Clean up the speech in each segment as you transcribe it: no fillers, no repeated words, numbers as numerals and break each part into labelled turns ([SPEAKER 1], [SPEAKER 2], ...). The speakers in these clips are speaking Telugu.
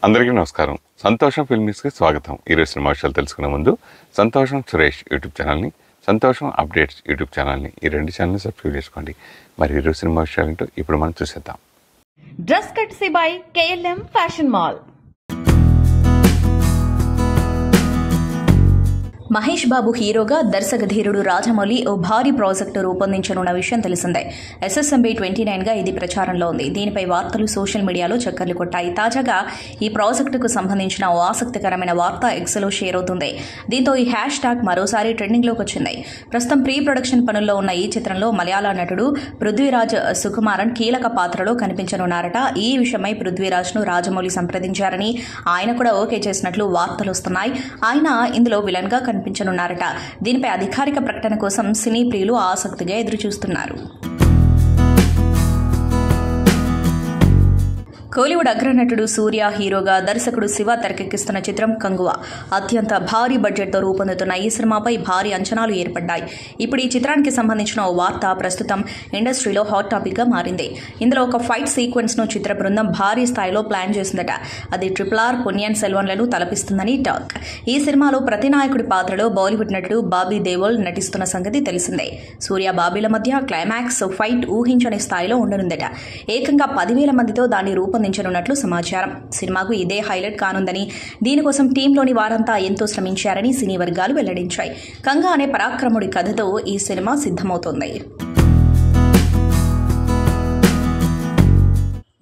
[SPEAKER 1] అందరికీ నమస్కారం. సంతోషం ఫిల్మ్స్కి స్వాగతం. ఈరోజు సినిమా విషయాలు తెలుసుకునే ముందు సంతోషం సురేష్ యూట్యూబ్ ఛానల్ని, సంతోషం అప్డేట్స్ యూట్యూబ్ ఛానల్ని, ఈ రెండు ఛానల్ని సబ్స్క్రైబ్ చేసుకోండి. మరి ఈరోజు సినిమా విషయాలు ఏంటో ఇప్పుడు మనం చూసేద్దాం.
[SPEAKER 2] Dress courtesy by KLM fashion mall. Mahesh Babu హీరోగా దర్శక ధీరుడు రాజమౌళి ఓ భారీ ప్రాజెక్టు రూపొందించనున్న విషయం తెలిసిందే. SSMB 29గా ఇది ప్రచారంలో ఉంది. దీనిపై వార్తలు సోషల్ మీడియాలో చక్కర్లు కొట్టాయి. తాజాగా ఈ ప్రాజెక్టుకు సంబంధించిన ఓ ఆసక్తికరమైన వార్త ఎక్స్లో షేర్ అవుతుంది. దీంతో ఈ హ్యాష్ ట్యాగ్ మరోసారి ట్రెండింగ్లోకి వచ్చింది. ప్రస్తుతం ప్రీ ప్రొడక్షన్ పనుల్లో ఉన్న ఈ చిత్రంలో మలయాళ నటుడు పృథ్వీరాజ్ సుకుమారన్ కీలక పాత్రలో కనిపించనున్నారట. ఈ విషయమై పృథ్వీరాజ్ను రాజమౌళి సంప్రదించారని, ఆయన కూడా ఓకే చేసినట్లు వార్తలు వస్తున్నాయి. ఆయన ఇందులో విలన్గా కనిపించనున్నారట. దీనిపై అధికారిక ప్రకటన కోసం సినీ ప్రియులు ఆసక్తిగా ఎదురుచూస్తున్నారు. కోలీవుడ్ అగ్రనటుడు సూర్య హీరోగా దర్శకుడు శివ తెరకెక్కిస్తున్న చిత్రం కంగువ. అత్యంత భారీ బడ్జెట్తో రూపొందుతున్న ఈ సినిమాపై భారీ అంచనాలు ఏర్పడ్డాయి. ఇప్పుడు ఈ చిత్రానికి సంబంధించిన ఓ వార్త ప్రస్తుతం ఇండస్ట్రీలో హాట్ టాపిక్గా మారింది. ఇందులో ఒక ఫైట్ సీక్వెన్స్ను చిత్ర బృందం భారీ స్థాయిలో ప్లాన్ చేసిందట. అది RRR పొన్నియిన్ సెల్వన్లను తలపిస్తుందని టాక్. ఈ సినిమాలో ప్రతినాయకుడి పాత్రలో బాలీవుడ్ నటుడు బాబీ దేవోల్ నటిస్తున్న సంగతి తెలిసిందే. సూర్య బాబీల మధ్య క్లైమాక్స్ ఫైట్ ఊహించని స్థాయిలో ఉండనుందట. ఏకంగా 10,000 మందితో దాన్ని రూపొందించనున్నట్లు సమాచారం. సినిమాకు ఇదే హైలైట్ కానుందని, దీనికోసం టీంలోని వారంతా ఎంతో శ్రమించారని సినీ వర్గాలు వెల్లడించాయి. కంగా అనే పరాక్రముడి కథతో ఈ సినిమా సిద్ధమవుతోంది.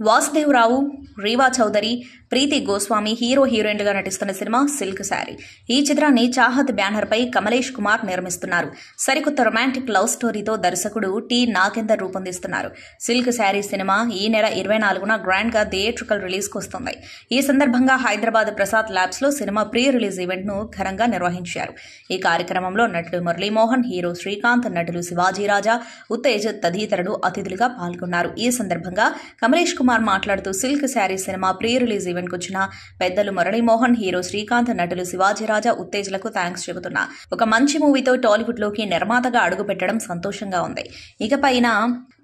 [SPEAKER 2] వాసుదేవరావు, రీవా చౌదరి, ప్రీతి గోస్వామి హీరో హీరోయిన్లుగా నటిస్తున్న సినిమా సిల్క్ శారీ. ఈ చిత్రాన్ని చాహత్ బ్యానర్ పై కమలేష్ కుమార్ నిర్మిస్తున్నారు. సరికొత్త రొమాంటిక్ లవ్ స్టోరీతో దర్శకుడు టి నాగేందర్ రూపొందిస్తున్నారు. సిల్క్ శారీ సినిమా ఈ నెల 24న గ్రాండ్ గా థియేట్రికల్ రిలీజ్ కు వస్తుంది. ఈ సందర్భంగా హైదరాబాద్ ప్రసాద్ ల్యాబ్స్ లో సినిమా ప్రీ రిలీజ్ ఈవెంట్ ను ఘనంగా నిర్వహించారు. ఈ కార్యక్రమంలో నటుడు మురళీమోహన్, హీరో శ్రీకాంత్, నటులు శివాజీ రాజా, ఉత్తేజ్ తదితరులు అతిథులుగా పాల్గొన్నారు. ఈ సందర్భంగా కమలేష్ కుమార్ మాట్లాడుతూ silk sari cinema pre release event కు వచ్చిన పెద్దలు మురళీమోహన్, హీరో శ్రీకాంత్, నటులు శివాజీ రాజా, ఉత్తేజ్లకు థ్యాంక్స్ చెబుతున్నా. ఒక మంచి మూవీతో టాలీవుడ్ లోకి నిర్మాతగా అడుగు పెట్టడం సంతోషంగా ఉంది. ఇకపైన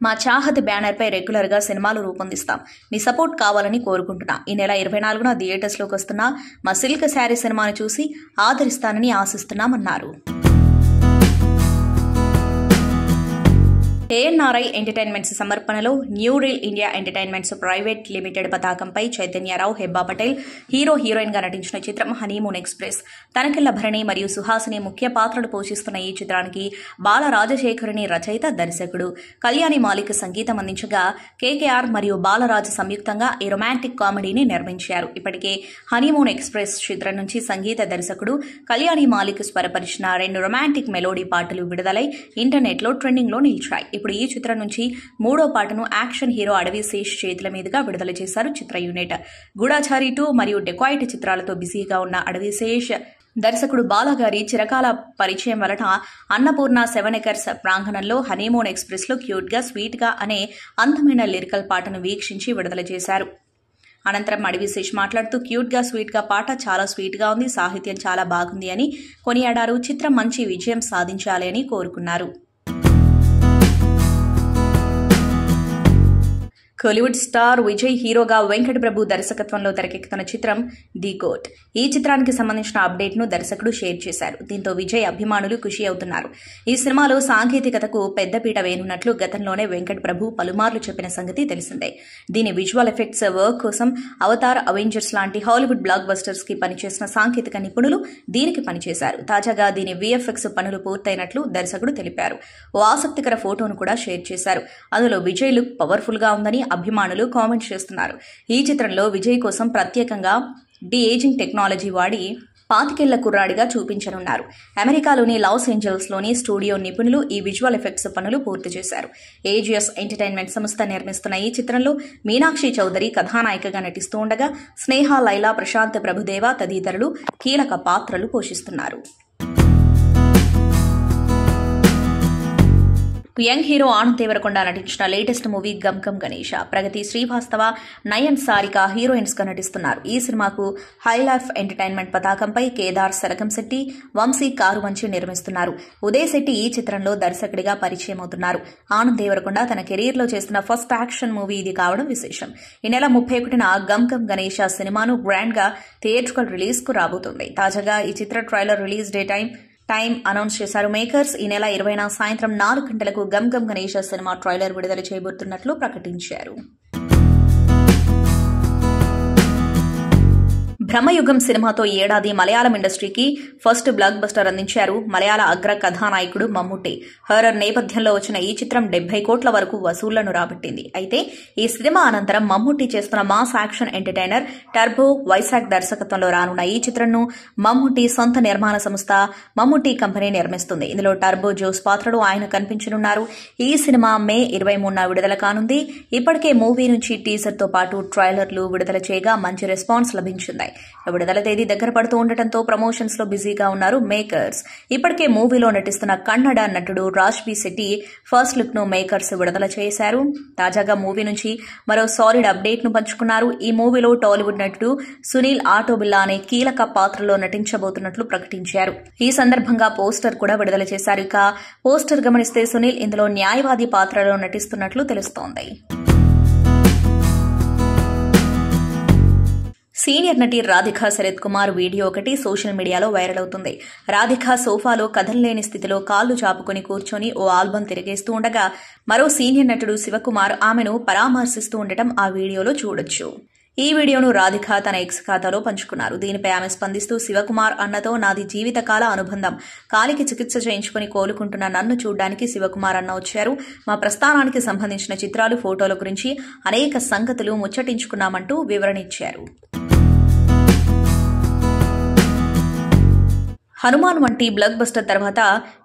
[SPEAKER 2] మా చాహత్ బ్యానర్ పై రెగ్యులర్ గా సినిమాలు రూపొందిస్తాం. మీ సపోర్ట్ కావాలని కోరుకుంటున్నా. ఈ నెల 24న థియేటర్స్ లోకి వస్తున్న మా సిల్క్ శారీ సినిమాను చూసి ఆదరిస్తానని ఆశిస్తున్నామన్నారు. ANRI ఎంటర్టైన్మెంట్స్ సమర్పణలో new reel India entertainments private limited పతాకంపై చైతన్యరావు, హెబ్బా పటేల్ హీరో హీరోయిన్ గా నటించిన చిత్రం హనీమూన్ ఎక్స్ప్రెస్. తనకిళ్ల భరణి మరియు సుహాసిని ముఖ్య పాత్రలు పోషిస్తున్న ఈ చిత్రానికి బాల రాజశేఖరుని రచయిత, దర్శకుడు కళ్యాణి మాలిక్ సంగీతం అందించగా, KKR మరియు బాలరాజు సంయుక్తంగా ఈ రొమాంటిక్ కామెడీని నిర్మించారు. ఇప్పటికే హనీమూన్ ఎక్స్ప్రెస్ చిత్రం నుంచి సంగీత దర్శకుడు కళ్యాణి మాలిక్ స్వరపరిచిన 2 రొమాంటిక్ మెలోడీ పాటలు విడుదలై ఇంటర్నెట్ లో ట్రెండింగ్ లో నిలిచాయి. ఇప్పుడు ఈ చిత్రం నుంచి 3వ పాటను యాక్షన్ హీరో అడవి శేష్ చేతుల మీదుగా విడుదల చేశారు చిత్ర యూనిట్. గూఢాచారి 2 మరియు డెకాయిట్ చిత్రాలతో బిజీగా ఉన్న అడవి శేష్ దర్శకుడు బాలగారి చిరకాల పరిచయం వలన అన్నపూర్ణ 7 acres ప్రాంగణంలో హనీమూన్ ఎక్స్ప్రెస్ లో క్యూట్ గా స్వీట్ గా అనే అందమైన లిరికల్ పాటను వీక్షించి విడుదల చేశారు. అనంతరం అడవి శేష్ మాట్లాడుతూ క్యూట్ గా స్వీట్ గా పాట చాలా స్వీట్ గా ఉంది, సాహిత్యం చాలా బాగుంది అని కొనియాడారు. చిత్రం మంచి విజయం సాధించాలి అని కోరుకున్నారు. కోలీవుడ్ స్టార్ విజయ్ హీరోగా వెంకట్ ప్రభు దర్శకత్వంలో తెరకెక్కుతున్న చిత్రం ది గోట్. ఈ చిత్రానికి సంబంధించిన అప్డేట్ ను దర్శకుడు షేర్ చేశారు. దీంతో విజయ్ అభిమానులు ఖుషి అవుతున్నారు. ఈ సినిమాలో సాంకేతికతకు పెద్దపీట వేయనున్నట్లు గతంలోనే వెంకట్ ప్రభు పలుమార్లు చెప్పిన సంగతి తెలిసిందే. దీని విజువల్ ఎఫెక్ట్స్ వర్క్ కోసం అవతార్, అవెంజర్స్ లాంటి హాలీవుడ్ బ్లాక్ బస్టర్స్ కి పనిచేసిన సాంకేతిక నిపుణులు దీనికి పనిచేశారు. తాజాగా దీని VFX పనులు పూర్తయినట్లు దర్శకుడు తెలిపారు. ఓ ఆసక్తికర ఫోటోను కూడా షేర్ చేశారు. అందులో విజయ్ లుక్ పవర్ఫుల్ గా ఉందని అభిమానులు కామెంట్ చేస్తున్నారు. ఈ చిత్రంలో విజయ్ కోసం ప్రత్యేకంగా డి-ఏజింగ్ టెక్నాలజీ వాడి 25 ఏళ్ల కుర్రాడిగా చూపించనున్నారు. అమెరికాలోని లాస్ ఏంజల్స్ లోని స్టూడియో నిపుణులు ఈ విజువల్ ఎఫెక్ట్స్ పనులు పూర్తి చేశారు. AGS ఎంటర్టైన్మెంట్ సంస్థ నిర్మిస్తున్న ఈ చిత్రంలో మీనాక్షి చౌదరి కథానాయికగా నటిస్తూ ఉండగా, స్నేహ, లైలా, ప్రశాంత్ ప్రభుదేవ తదితరులు కీలక పాత్రలు పోషిస్తున్నారు. యంగ్ హీరో ఆనంద్ దేవరకొండ నటించిన latest movie Gam Gam Ganesha. Pragati Srivastava, Nayan Sarika heroines గా నటిస్తున్నారు. ఈ సినిమాకు హై లైఫ్ ఎంటర్టైన్మెంట్ పతాకంపై కేదార్ సెలకంశెట్టి, వంశీ కారువంచి నిర్మిస్తున్నారు. ఉదయ్ శెట్టి ఈ చిత్రంలో దర్శకుడిగా పరిచయం అవుతున్నారు. ఆనంద్ దేవరకొండ తన కెరీర్ లో చేస్తున్న ఫస్ట్ యాక్షన్ మూవీ ఇది కావడం విశేషం. ఈ నెల 31న గమ్ గమ్ గణేష సినిమాను గ్రాండ్ గా థియేట్రికల్ రిలీజ్ కు రాబోతుంది. తాజాగా ఈ చిత్ర trailer release date time announce చేశారు మేకర్స్. ఈ నెల 20న సాయంత్రం 4 గంటలకు గమ్ గమ్ గణేష సినిమా ట్రైలర్ విడుదల చేయబోతున్నట్లు ప్రకటించారు. బ్రహ్మయుగం సినిమాతో ఈ ఏడాది మలయాళం ఇండస్ట్రీకి ఫస్ట్ బ్లాక్ బస్టర్ అందించారు మలయాళ అగ్ర కథానాయకుడు మమ్ముట్టి. హారర్ నేపథ్యంలో వచ్చిన ఈ చిత్రం 70 కోట్ల వరకు వసూళ్లను రాబట్టింది. అయితే ఈ సినిమా అనంతరం మమ్ముట్టి చేస్తున్న mass action entertainer turbo Vaishakh దర్శకత్వంలో రానున్న ఈ చిత్రంను మమ్ముట్టి సొంత నిర్మాణ సంస్థ మమ్ముట్టి కంపెనీ నిర్మిస్తుంది. ఇందులో టర్బో జోస్ పాత్రలో ఆయన కనిపించనున్నారు. ఈ సినిమా మే 23న విడుదల కానుంది. ఇప్పటికే మూవీ నుంచి టీజర్ తో పాటు ట్రైలర్లు విడుదల చేయగా మంచి రెస్పాన్స్ లభించింది. విడుదల తేదీ దగ్గర పడుతూ ఉండటంతో ప్రమోషన్స్ లో బిజీగా ఉన్నారు మేకర్స్. ఇప్పటికే మూవీలో నటిస్తున్న కన్నడ నటుడు రాజ్బీ శెట్టి ఫస్ట్ లుక్ ను మేకర్స్ విడుదల చేశారు. తాజాగా మూవీ నుంచి మరో సాలిడ్ అప్డేట్ ను పంచుకున్నారు. ఈ మూవీలో టాలీవుడ్ నటుడు సునీల్ ఆటోబిల్లా అనే కీలక పాత్రలో నటించబోతున్నట్లు ప్రకటించారు. ఈ సందర్భంగా పోస్టర్ కూడా విడుదల చేశారు. ఇక పోస్టర్ గమనిస్తే సునీల్ ఇందులో న్యాయవాది పాత్రలో నటిస్తున్నట్లు తెలుస్తోంది. సీనియర్ నటి రాధికా శరత్ కుమార్ వీడియో ఒకటి సోషల్ మీడియాలో వైరల్ అవుతుంది. రాధికా సోఫాలో కదలలేని స్థితిలో కాళ్లు చాపుకుని కూర్చొని ఓ ఆల్బం తిరిగేస్తూ ఉండగా మరో సీనియర్ నటుడు శివకుమార్ ఆమెను పరామర్శిస్తూ ఉండటం ఆ వీడియోలో చూడొచ్చు. ఈ వీడియోను రాధిక తన ఎక్స్ ఖాతాలో పంచుకున్నారు. దీనిపై ఆమె స్పందిస్తూ శివకుమార్ అన్నతో నాది జీవితకాల అనుబంధం. కాలికి చికిత్స చేయించుకుని కోలుకుంటున్న నన్ను చూడ్డానికి శివకుమార్ అన్న వచ్చారు. మా ప్రస్థానానికి సంబంధించిన చిత్రాలు, ఫోటోల గురించి అనేక సంగతులు ముచ్చటించుకున్నామంటూ వివరణిచ్చారు. హనుమాన్ వంటి బ్లాక్ బస్టర్ తర్వాత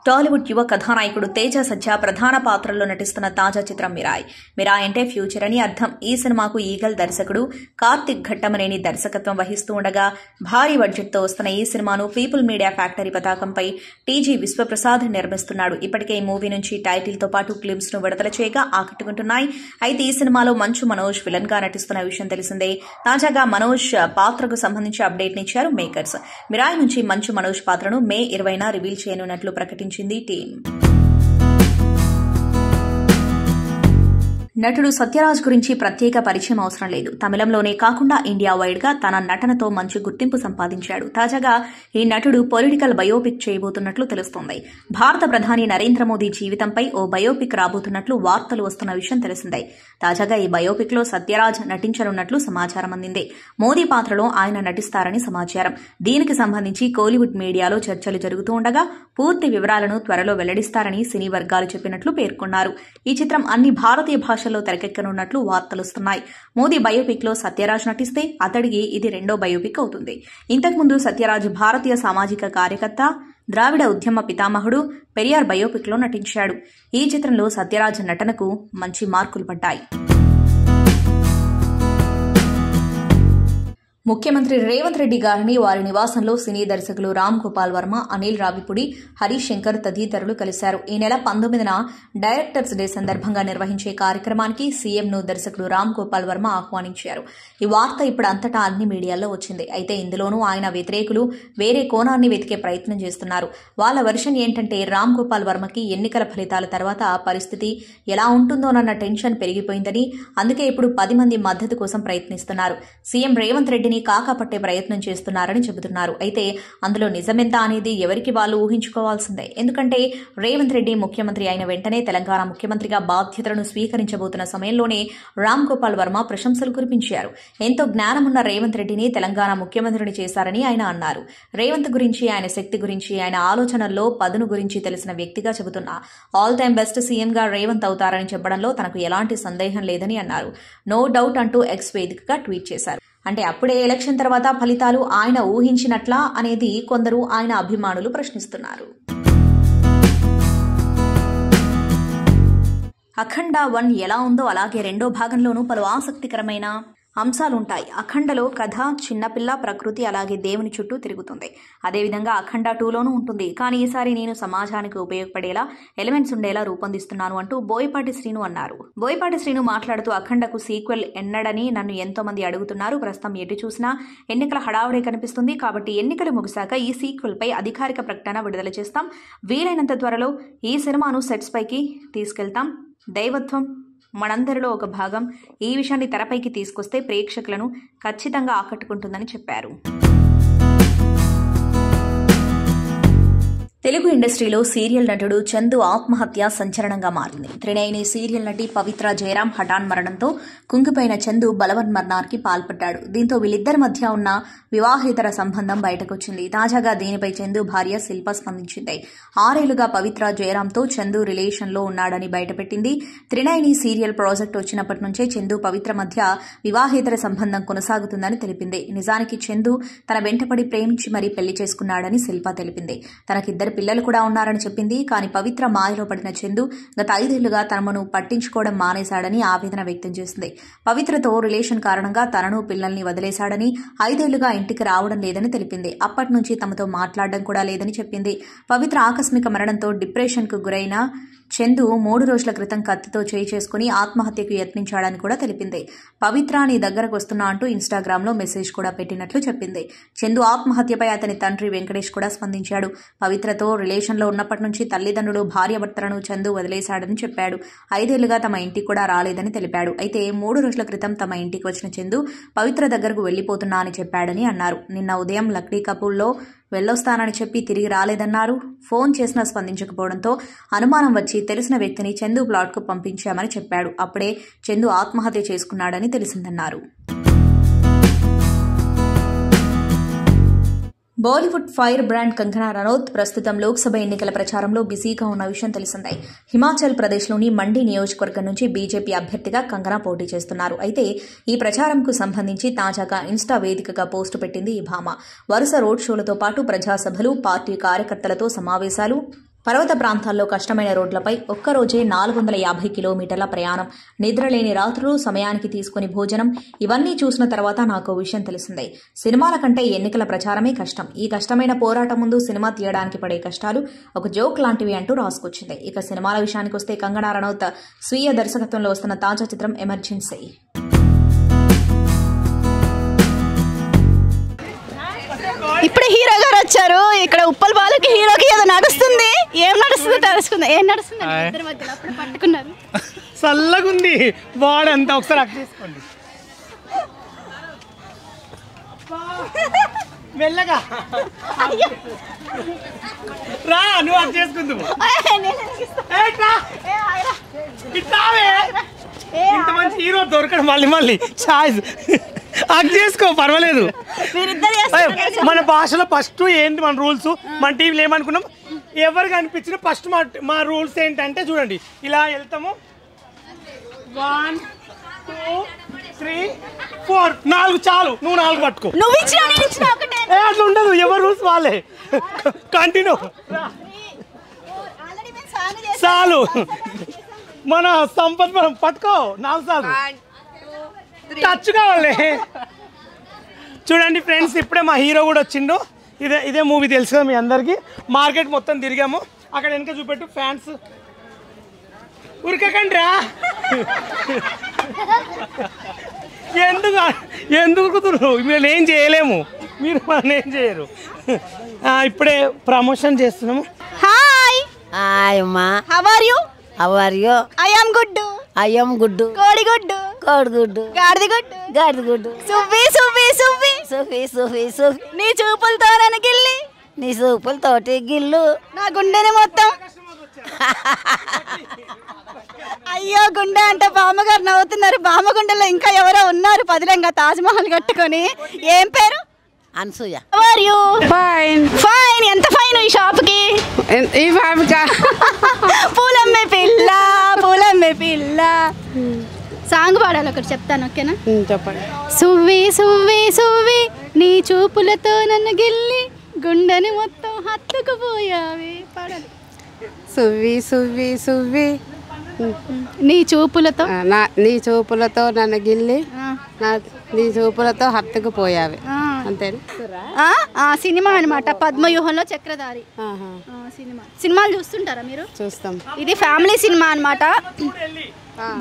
[SPEAKER 2] టాలీవుడ్ యువ కథానాయకుడు తేజ సజ్జా ప్రధాన పాత్రల్లో నటిస్తున్న తాజా చిత్రం మిరాయ్. మిరాయ్ అంటే ఫ్యూచర్ అని అర్థం. ఈ సినిమాకు ఈగల్ దర్శకుడు కార్తిక్ ఘట్టమనేని దర్శకత్వం వహిస్తూ ఉండగా భారీ బడ్జెట్తో వస్తున్న ఈ సినిమాను పీపుల్ మీడియా ఫ్యాక్టరీ పతాకంపై టీజీ విశ్వప్రసాద్ నిర్మిస్తున్నాడు. ఇప్పటికే ఈ మూవీ నుంచి టైటిల్ తో పాటు క్లిప్స్ ను విడుదల చేయగా ఆకట్టుకుంటున్నాయి. అయితే ఈ సినిమాలో మంచు మనోజ్ విలన్ గా నటిస్తున్న విషయం తెలిసిందే. తాజాగా మనోజ్ పాత్రకు సంబంధించి అప్డేట్ నిచ్చారు మేకర్స్. మిరాయ్ నుంచి మంచు మనోజ్ పాత్రను మే 20న రివీల్ చేయనున్నట్లు ప్రకటించింది టీం. నటుడు సత్యరాజ్ గురించి ప్రత్యేక పరిచయం అవసరం లేదు. తమిళంలోనే కాకుండా ఇండియా వైడ్ గా తన నటనతో మంచి గుర్తింపు సంపాదించాడు. తాజాగా ఈ నటుడు పొలిటికల్ బయోపిక్ చేయబోతున్నట్లు తెలుస్తోంది. భారత ప్రధాని నరేంద్ర మోదీ జీవితంపై ఓ బయోపిక్ రాబోతున్నట్లు వార్తలు వస్తున్న విషయం తెలిసిందే. తాజాగా ఈ బయోపిక్ లో సత్యరాజ్ నటించనున్నట్లు సమాచారం అందింది. మోదీ పాత్రలో ఆయన నటిస్తారని సమాచారం. దీనికి సంబంధించి కోలీవుడ్ మీడియాలో చర్చలు జరుగుతూ ఉండగా పూర్తి వివరాలను త్వరలో వెల్లడిస్తారని సినీ వర్గాలు చెప్పినట్లు పేర్కొన్నారు. ఈ చిత్రం అన్ని భారతీయ భాషల్లో తెరకెక్కనున్నట్లు వార్తలుస్తున్నాయి. మోదీ బయోపిక్ లో సత్యరాజ్ నటిస్తే అతడికి ఇది రెండో బయోపిక్ అవుతుంది. ఇంతకుముందు సత్యరాజ్ భారతీయ సామాజిక కార్యకర్త, ద్రావిడ ఉద్యమ పితామహుడు పెరియార్ బయోపిక్ లో నటించాడు. ఈ చిత్రంలో సత్యరాజ్ నటనకు మంచి మార్కులు పడ్డాయి. ముఖ్యమంత్రి రేవంత్ రెడ్డి గారిని వారి నివాసంలో సినీ దర్శకులు రామ్ గోపాల్ వర్మ, అనిల్ రావిపూడి, హరీష్ శంకర్ తదితరులు కలిశారు. ఈ నెల 19న డైరెక్టర్స్ డే సందర్భంగా నిర్వహించే కార్యక్రమానికి సీఎంను దర్శకుడు రామ్ గోపాల్ వర్మ ఆహ్వానించారు. ఈ వార్త ఇప్పుడు అంతటా అన్ని మీడియాల్లో వచ్చింది. అయితే ఇందులోనూ ఆయన వ్యతిరేకులు వేరే కోణాన్ని వెతికే ప్రయత్నం చేస్తున్నారు. వాళ్ళ వెర్షన్ ఏంటంటే రామ్ గోపాల్ వర్మకి ఎన్నికల ఫలితాల తర్వాత పరిస్థితి ఎలా ఉంటుందోనన్న టెన్షన్ పెరిగిపోయిందని, అందుకే ఇప్పుడు 10 మంది మద్దతు కోసం ప్రయత్నిస్తున్నారు. సీఎం రేవంత్ రెడ్డిని కాకపట్టే ప్రయత్నం చేస్తున్నారని చెబుతున్నారు. అయితే అందులో నిజమెంత అనేది ఎవరికి వాళ్ళు ఊహించుకోవాల్సిందే. ఎందుకంటే రేవంత్ రెడ్డి ముఖ్యమంత్రి అయిన వెంటనే తెలంగాణ ముఖ్యమంత్రిగా బాధ్యతలను స్వీకరించబోతున్న సమయంలోనే రామ్ గోపాల్ వర్మ ప్రశంసలు కురిపించారు. ఎంతో జ్ఞానమున్న రేవంత్ రెడ్డిని తెలంగాణ ముఖ్యమంత్రిని చేశారని ఆయన అన్నారు. రేవంత్ గురించి, ఆయన శక్తి గురించి, ఆయన ఆలోచనల్లో పదును గురించి తెలిసిన వ్యక్తిగా చెబుతున్న ఆల్ టైమ్ బెస్ట్ సీఎంగా రేవంత్ అవుతారని చెప్పడంలో తనకు ఎలాంటి సందేహం లేదని అన్నారు. నో డౌట్ అంటూ ఎక్స్ వేదికగా ట్వీట్ చేశారు. అంటే అప్పుడే ఎలక్షన్ తర్వాత ఫలితాలు ఆయన ఊహించినట్లా అనేది కొందరు ఆయన అభిమానులు ప్రశ్నిస్తున్నారు. అఖండ 1 ఎలా ఉందో అలాగే రెండో భాగంలోనూ పలు ఆసక్తికరమైన అంశాలుంటాయి. అఖండలో కథ, చిన్నపిల్ల, ప్రకృతి అలాగే దేవుని చుట్టూ తిరుగుతుంది. అదేవిధంగా అఖండ 2లోనూ ఉంటుంది. కానీ ఈసారి నేను సమాజానికి ఉపయోగపడేలా ఎలిమెంట్స్ ఉండేలా రూపొందిస్తున్నాను అంటూ బోయపాటి శ్రీను అన్నారు. బోయపాటి శ్రీను మాట్లాడుతూ అఖండకు సీక్వెల్ ఎన్నడని నన్ను ఎంతో మంది అడుగుతున్నారు. ప్రస్తుతం ఎటు చూసినా ఎన్నికల హడావుడే కనిపిస్తుంది. కాబట్టి ఎన్నికలు ముగిశాక ఈ సీక్వెల్ పై అధికారిక ప్రకటన విడుదల చేస్తాం. వీలైనంత త్వరలో ఈ సినిమాను సెట్స్ పైకి తీసుకెళ్తాం. దైవత్వం మనందరిలో ఒక భాగం. ఈ విషయాన్ని తెరపైకి తీసుకొస్తే ప్రేక్షకులను ఖచ్చితంగా ఆకట్టుకుంటుందని చెప్పారు. తెలుగు ఇండస్ట్రీలో సీరియల్ నటుడు చందు ఆత్మహత్య సంచలనంగా మారింది. త్రినయని సీరియల్ నటి పవిత్ర జయరాం హఠాన్ మరణంతో కుంగిపోయిన చందు బలవన్మరణానికి పాల్పడ్డాడు. దీంతో వీళ్ళిద్దరి మధ్య ఉన్న వివాహేతర సంబంధం బయటకొచ్చింది. తాజాగా దీనిపై చందు భార్య శిల్ప స్పందించింది. 6 ఏళ్లుగా పవిత్ర జయరాంతో చందు రిలేషన్లో ఉన్నాడని బయటపెట్టింది. త్రినయని సీరియల్ ప్రాజెక్ట్ వచ్చినప్పటి నుంచే చందు పవిత్ర మధ్య వివాహేతర సంబంధం కొనసాగుతుందని తెలిపింది. నిజానికి చందు తన వెంటపడి ప్రేమించి మరీ పెళ్లి చేసుకున్నాడని శిల్ప తెలిపింది. తనకిద్దరు పిల్లలు కూడా ఉన్నారని చెప్పింది. కానీ పవిత్ర మాయలో పడిన చందు గత 5 ఏళ్లుగా తనను పట్టించుకోవడం మానేశాడని ఆవేదన వ్యక్తం చేసింది. పవిత్రతో రిలేషన్ కారణంగా తనను పిల్లల్ని వదిలేశాడని, 5 ఏళ్లుగా ఇంటికి రావడం లేదని తెలిపింది. అప్పటి నుంచి తమతో మాట్లాడడం కూడా లేదని చెప్పింది. పవిత్ర ఆకస్మిక మరణంతో డిప్రెషన్ కు గురైన చందు 3 రోజుల క్రితం కత్తితో చేయి చేసుకుని ఆత్మహత్యకు యత్నించాడని కూడా తెలిపింది. పవిత్ర నీ దగ్గరకు వస్తున్నా అంటూ ఇన్స్టాగ్రామ్ లో మెసేజ్ కూడా పెట్టినట్లు చెప్పింది. చందు ఆత్మహత్యపై అతని తండ్రి వెంకటేష్ కూడా స్పందించాడు. పవిత్రతో రిలేషన్లో ఉన్నప్పటి నుంచి తల్లిదండ్రులు, భార్యాభర్తలను చందు వదిలేశాడని చెప్పాడు. 5 ఏళ్లుగా తమ ఇంటికి కూడా రాలేదని తెలిపాడు. అయితే 3 రోజుల క్రితం తమ ఇంటికి వచ్చిన చందు పవిత్ర దగ్గరకు వెళ్లిపోతున్నా అని చెప్పాడని అన్నారు. నిన్న ఉదయం లక్డీ కపూర్లో వెళ్ళొస్తానని చెప్పి తిరిగి రాలేదన్నారు. ఫోన్ చేసినా స్పందించకపోవడంతో అనుమానం వచ్చి తెలిసిన వ్యక్తిని చందు ప్లాట్కు పంపించామని చెప్పాడు. అప్పుడే చందు ఆత్మహత్య చేసుకున్నాడని తెలిసిందన్నారు. Bollywood fire brand Kangana Ranaut ప్రస్తుతం లోక్సభ ఎన్నికల ప్రచారంలో బిజీగా ఉన్న విషయం తెలిసిందే. హిమాచల్ ప్రదేశ్లోని మండి నియోజకవర్గం నుంచి బీజేపీ అభ్యర్థిగా కంగనా పోటీ చేస్తున్నారు. అయితే ఈ ప్రచారంకు సంబంధించి తాజాగా ఇన్స్టా వేదికగా పోస్టు పెట్టింది ఈ భామ. వరుస రోడ్ షోలతో పాటు ప్రజాసభలు, పార్టీ కార్యకర్తలతో సమావేశాలు, పర్వత ప్రాంతాల్లో కష్టమైన రోడ్లపై ఒక్కరోజే 450 కిలోమీటర్ల ప్రయాణం, నిద్రలేని రాత్రులు, సమయానికి తీసుకుని భోజనం, ఇవన్నీ చూసిన తర్వాత నాకు విషయం తెలిసిందే. సినిమాల కంటే ఎన్నికల ప్రచారమే కష్టం. ఈ కష్టమైన పోరాటం ముందు సినిమా తీయడానికి పడే కష్టాలు ఒక జోక్ లాంటివి అంటూ రాసుకొచ్చింది. ఇక సినిమాల విషయానికి వస్తే కంగనా రనౌత్ స్వీయ దర్శకత్వంలో వస్తున్న తాజా చిత్రం ఎమర్జెన్సీ.
[SPEAKER 3] ఇప్పుడు హీరో గారు వచ్చారు. ఇక్కడ ఉప్పల్ బాలకి హీరోకి ఏదో నడుస్తుంది. ఏం నడుస్తుందో తెలుసుకుందాం. ఏం నడుస్తుంది ఇద్దరి మధ్యలో? అప్పుడు పట్టుకున్నారు.
[SPEAKER 4] చల్లగుంది బాడీ అంతా. ఒకసారి అక్ చేసుకోండి మెల్లగా. రా నువ్వు అక్ చేసుకుందావు. ఇంత మంచి హీరో దొరకడం మళ్ళీ ఛాయిస్ అక్ చేసుకో, పర్వాలేదు. మన భాషలో ఫస్ట్ ఏంటి మన రూల్స్, మన టీవీలో ఏమనుకున్నాం, ఎవరు కనిపించినా ఫస్ట్ మా రూల్స్ ఏంటంటే చూడండి, ఇలా వెళ్తాము. 1 2 3 4 4 చాలు. నువ్వు 4 పట్టుకో. అట్లా ఉండదు, ఎవరు రూల్స్ వాళ్ళే. కంటిన్యూ చాలు. మన సంపత్ మనం పట్టుకో 4 సార్లు టచ్ కావాలి. చూడండి ఫ్రెండ్స్, ఇప్పుడే మా హీరో కూడా వచ్చిండు. ఇదే మూవీ తెలుసు కదా మీ అందరికీ. మార్కెట్ మొత్తం తిరిగాము. అక్కడ వెనక చూపెట్టు ఫ్యాన్స్. ఉరకకండి రా. ఎందుకు ఉరుకుతున్నారు? మీరు ఏం చేయలేము, మీరు మనం ఏం చేయరు. ఇప్పుడే ప్రమోషన్ చేస్తున్నాము.
[SPEAKER 3] హాయ్
[SPEAKER 5] హాయ్ అమ్మా.
[SPEAKER 3] How are you?
[SPEAKER 5] How are you?
[SPEAKER 3] I am good.
[SPEAKER 5] I am good.
[SPEAKER 3] కోడి గుడ్.
[SPEAKER 5] కోడి గుడ్.
[SPEAKER 3] గాడిద గుడ్.
[SPEAKER 5] గాడిద గుడ్.
[SPEAKER 3] సువ్వి సువ్వి సువ్వి
[SPEAKER 5] సుఫీ సుఫీ సుఫీ.
[SPEAKER 3] నీ చూపులతో నన్ను గిల్లి,
[SPEAKER 5] నీ సూపులతోటి గిల్లు
[SPEAKER 3] నా గుండెని మొత్తం. అయ్యో గుండె అంటే బామ్మగారు నవ్వుతున్నారు. బామ్మగుండెలో ఇంకా ఎవరో ఉన్నారు పదిలంగా తాజ్మహల్ కట్టుకొని. ఏం పేరు?
[SPEAKER 5] అనసూయ.
[SPEAKER 3] Fine fine. ఎంత ఫైన్ ఈ షాప్ కి?
[SPEAKER 6] ఈ బాబుకా
[SPEAKER 3] పూలమ్మే పిల్ల, పూలమ్మే పిల్ల. సాంగ్ పాడాలి ఒకటి, చెప్తాను ఓకేనా?
[SPEAKER 6] చెప్పండి.
[SPEAKER 3] సువ్వి సువ్వి సువ్వి నీ చూపులతో నన్ను గిల్లి గుండెని మొత్తం హత్తుకుపోయావి. పాడాలి.
[SPEAKER 6] సువ్వి సువ్వి సువ్వి
[SPEAKER 3] నీ చూపులతో
[SPEAKER 6] నీ చూపులతో నన్ను గిల్లి నా నీ చూపులతో హత్తుకుపోయావి అంతే
[SPEAKER 3] సినిమా అనమాట పద్మవ్యూహంలో చక్రధారి సినిమాలు చూస్తుంటారా మీరు?
[SPEAKER 6] చూస్తాం.
[SPEAKER 3] ఇది ఫ్యామిలీ సినిమా అనమాట,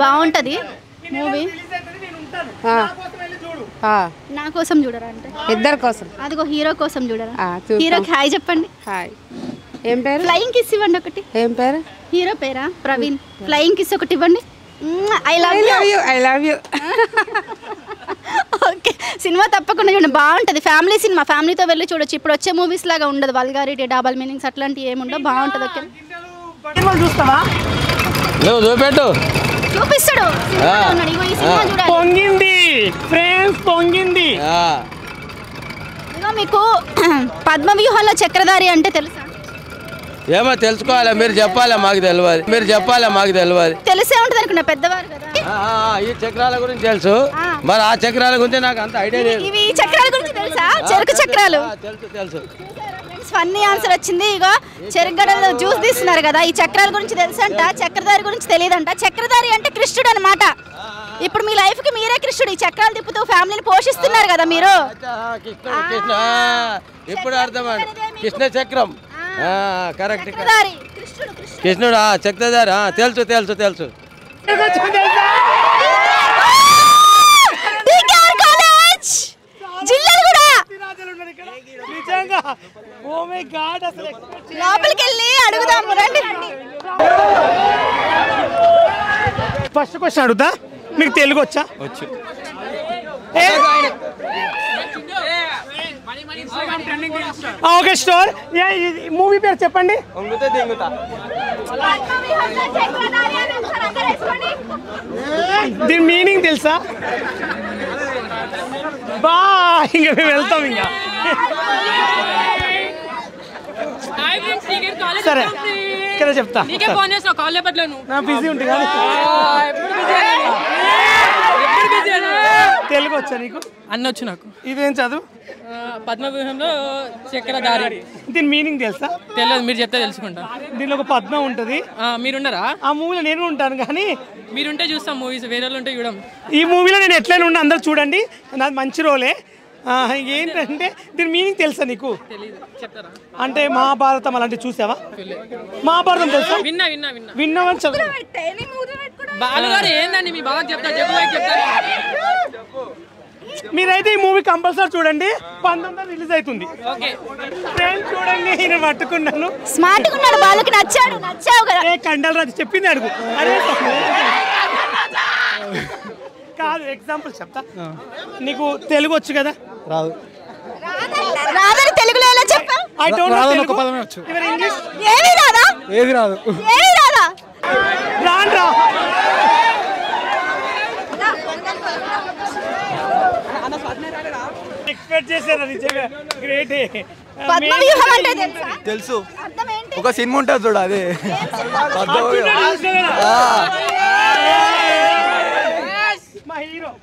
[SPEAKER 3] బాగుంటది మూవీ. నా కోసం చూడరా అంటే
[SPEAKER 6] ఇద్దరి కోసం,
[SPEAKER 3] అదిగో హీరో కోసం చూడరా?
[SPEAKER 6] చూద్దాం.
[SPEAKER 3] హీరోకి హాయ్ చెప్పండి.
[SPEAKER 6] హాయ్. ఏం పేరు?
[SPEAKER 3] ఫ్లయింగ్ కిస్ ఇవ్వండి ఒకటి.
[SPEAKER 6] ఏం పేరు?
[SPEAKER 3] హీరో పేరా? ప్రవీణ్. ఫ్లయింగ్ కిస్ ఒకటి ఇవ్వండి. I love you.
[SPEAKER 6] I love you.
[SPEAKER 3] Okay, cinema తప్పకుండా చూడండి, బాగుంటుంది. ఫ్యామిలీ సినిమా, ఫ్యామిలీతో వెళ్ళి చూడొచ్చు. ఇప్పుడు వచ్చే మూవీస్ లాగా ఉండదు, వల్గారిటీ, డబల్ మీనింగ్స్ అట్లాంటివి ఏముండవు, బాగుంటుంది. ఓకే,
[SPEAKER 4] చూస్తావా?
[SPEAKER 7] నువ్వు చూపెట్టు.
[SPEAKER 3] చూపిస్తాడు. ఈ సినిమా చూడాలి.
[SPEAKER 4] పొంగింది ఫ్రెండ్స్, పొంగింది.
[SPEAKER 3] ఇదిగో మీకు పద్మవ్యూహంలో చక్రధారి అంటే తెలుసా?
[SPEAKER 7] ఏమో తెలుసుకోవాలి, మీరు చెప్పాలా మాకు తెలియదు, మీరు చెప్పాలా మాకు తెలియదు.
[SPEAKER 3] తెలిసే ఉంటుంది అనుకున్నా, పెద్దవారు కదా.
[SPEAKER 7] ఈ చక్రాల గురించి తెలుసు, మరి ఆ చక్రాల గురించి నాకు అంత ఐడియా లేదు.
[SPEAKER 3] ఇవి చక్రాల గురించి తెలుసా? చెరుకు చక్రాలు.
[SPEAKER 7] తెలుసు తెలుసు.
[SPEAKER 3] ఫన్నీ ఆన్సర్ వచ్చింది. ఇగో చెరుగడలో జ్యూస్ తీస్తున్నారు కదా, ఈ చక్రాల గురించి తెలుసంట, చక్రధారి గురించి తెలియదంట. చక్రధారి అంటే కృష్ణుడు అనమాట. ఇప్పుడు మీ లైఫ్ కి మీరే కృష్ణుడు. ఈ చక్రాలు తిప్పుతూ ఫ్యామిలీని పోషిస్తున్నారు కదా మీరు.
[SPEAKER 7] కృష్ణ ఇప్పుడు అర్థమండి, కృష్ణ చక్రం. కరెక్ట్, కృష్ణుడు చక్రధారి. తెలుసు తెలుసు తెలుసు.
[SPEAKER 3] లోపలికి వెళ్ళి అడుగుదాం రండి.
[SPEAKER 4] ఫస్ట్ క్వశ్చన్ అడుగుతా, మీకు తెలుగు వచ్చా?
[SPEAKER 7] వచ్చు.
[SPEAKER 4] ఓకే, స్టోర్ మూవీ పేరు చెప్పండి. దీని మీనింగ్ తెలుసా? బా, ఇంకా మేము వెళ్తాం. ఇంకా సరే, ఇక్కడ చెప్తా. నా బిజీ ఉంటుంది కానీ. తెలుగు వచ్చా నీకు?
[SPEAKER 8] అన్నొచ్చు నాకు.
[SPEAKER 4] ఇదేం చదువు?
[SPEAKER 8] పద్మవ్యూహంలో చక్రధారి.
[SPEAKER 4] దీని మీనింగ్ తెలుసా?
[SPEAKER 8] తెలియదు, మీరు చెప్తే తెలుసుకుంటా.
[SPEAKER 4] దీనిలో ఒక పద్మ ఉంటుంది.
[SPEAKER 8] మీరున్నారా?
[SPEAKER 4] ఆ మూవీలో నేను ఉంటాను, కానీ
[SPEAKER 8] మీరుంటే చూస్తాం మూవీస్, వేరే వాళ్ళు ఉంటే చూడం.
[SPEAKER 4] ఈ మూవీలో నేను ఎట్లయినా ఉన్నా, అందరు చూడండి, నాది మంచి రోలే. ఏంటంటే దీని మీనింగ్ తెలుసా నీకు?
[SPEAKER 8] చెప్తారా?
[SPEAKER 4] అంటే మహాభారతం అలాంటివి చూసావా? మహాభారతం తెలుసా?
[SPEAKER 8] విన్నా విన్నా విన్నా
[SPEAKER 4] విన్నామని చదువు.
[SPEAKER 8] బాలుగారు ఏందండి మీ బాగా చెప్తా, చెప్పు.
[SPEAKER 4] మీరైతే ఈ మూవీ కంపల్సరీ చూడండి, 19 రిలీజ్ అవుతుంది. ఫ్రెండ్స్ చూడండి, నేను పట్టుకున్నాను.
[SPEAKER 3] స్మార్ట్ ఉన్నాడు, బాలుకి నచ్చావు కదా.
[SPEAKER 4] కండల్ రాజు చెప్పింది అడుగు. అరే కాదు, ఎగ్జాంపుల్ చెప్తా. నీకు తెలుగు వచ్చు కదా?
[SPEAKER 7] రాదు.
[SPEAKER 3] రాదని తెలుగులో ఎలా చెప్పావు?
[SPEAKER 4] I don't know.
[SPEAKER 7] ఒక పదమే వచ్చు.
[SPEAKER 4] ఇంగ్లీష్
[SPEAKER 3] ఏమీ రాదా?
[SPEAKER 7] ఏది రాదు.
[SPEAKER 3] ఏమీ రాదా?
[SPEAKER 4] రాండ్రా. ఎక్స్పెక్ట్ చేశారా? నిజంగా గ్రేట్.
[SPEAKER 3] పద్మవ్యూహం అంటే తెలుసా?
[SPEAKER 7] తెలుసు,
[SPEAKER 3] అర్థం ఏంటి?
[SPEAKER 7] ఒక సినిమా ఉంటుంది చూడ, అదే
[SPEAKER 4] మా హీరో.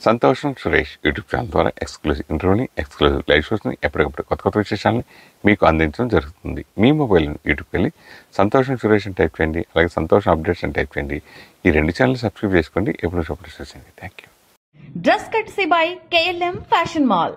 [SPEAKER 1] సంతోషం సురేష్ యూట్యూబ్ ఛానల్ ద్వారా ఎక్స్క్లూజివ్ ఇంటర్వ్యూని, ఎక్స్క్లూజివ్ లైవ్ షోస్ని, ఎప్పటికప్పుడు కొత్త కొత్త విశేషాలని మీకు అందించడం జరుగుతుంది. మీ మొబైల్ యూట్యూబ్కి వెళ్ళి సంతోషం సురేష్ అని టైప్ చేయండి, అలాగే సంతోషం అప్డేట్స్ అని టైప్ చేయండి. ఈ 2 ఛానల్ సబ్స్క్రైబ్ చేసుకోండి. ఎప్పుడు చూడండి. Thank you.
[SPEAKER 9] Dress courtesy by KLM fashion mall.